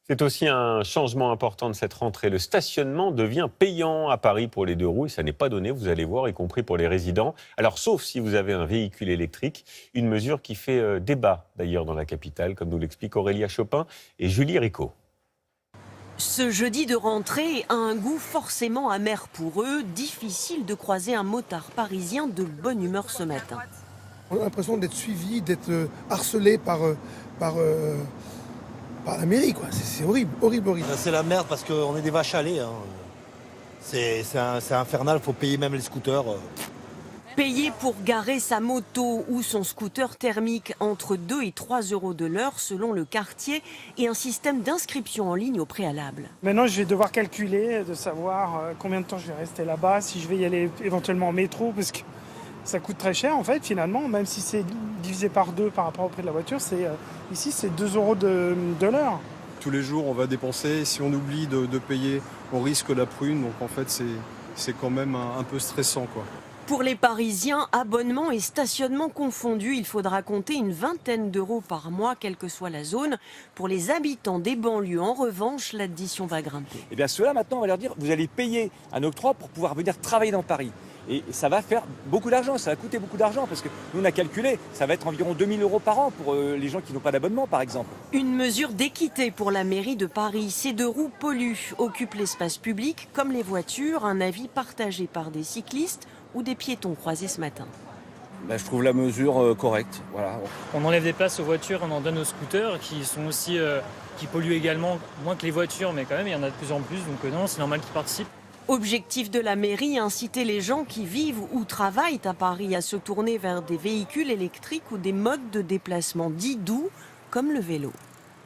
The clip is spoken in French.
C'est aussi un changement important de cette rentrée. Le stationnement devient payant à Paris pour les deux roues et ça n'est pas donné, vous allez voir, y compris pour les résidents. Alors, sauf si vous avez un véhicule électrique, une mesure qui fait débat d'ailleurs dans la capitale, comme nous l'expliquent Aurélia Chopin et Julie Rico. Ce jeudi de rentrée a un goût forcément amer pour eux. Difficile de croiser un motard parisien de bonne humeur ce matin. On a l'impression d'être suivi, d'être harcelé par la mairie, quoi. C'est horrible, horrible, horrible. C'est la merde parce qu'on est des vaches à lait. Hein. C'est infernal, il faut payer même les scooters. Payer pour garer sa moto ou son scooter thermique entre 2 et 3 euros de l'heure selon le quartier et un système d'inscription en ligne au préalable. Maintenant, je vais devoir calculer, de savoir combien de temps je vais rester là-bas, si je vais y aller éventuellement en métro, parce que ça coûte très cher en fait finalement, même si c'est divisé par 2 par rapport au prix de la voiture, ici c'est 2 euros de l'heure. Tous les jours on va dépenser, si on oublie de payer, on risque la prune, donc en fait c'est quand même un peu stressant, quoi. Pour les Parisiens, abonnement et stationnement confondus, il faudra compter une vingtaine d'euros par mois, quelle que soit la zone. Pour les habitants des banlieues, en revanche, l'addition va grimper. Et bien ceux-là, maintenant, on va leur dire, vous allez payer un octroi pour pouvoir venir travailler dans Paris. Et ça va faire beaucoup d'argent, ça va coûter beaucoup d'argent, parce que nous, on a calculé, ça va être environ 2 000 euros par an pour les gens qui n'ont pas d'abonnement, par exemple. Une mesure d'équité pour la mairie de Paris. Ces deux roues polluent, occupent l'espace public, comme les voitures, un avis partagé par des cyclistes ou des piétons croisés ce matin. Je trouve la mesure correcte. Voilà. On enlève des places aux voitures, on en donne aux scooters qui sont aussi qui polluent également, moins que les voitures, mais quand même il y en a de plus en plus, donc non, c'est normal qu'ils participent. Objectif de la mairie, inciter les gens qui vivent ou travaillent à Paris à se tourner vers des véhicules électriques ou des modes de déplacement dits doux, comme le vélo.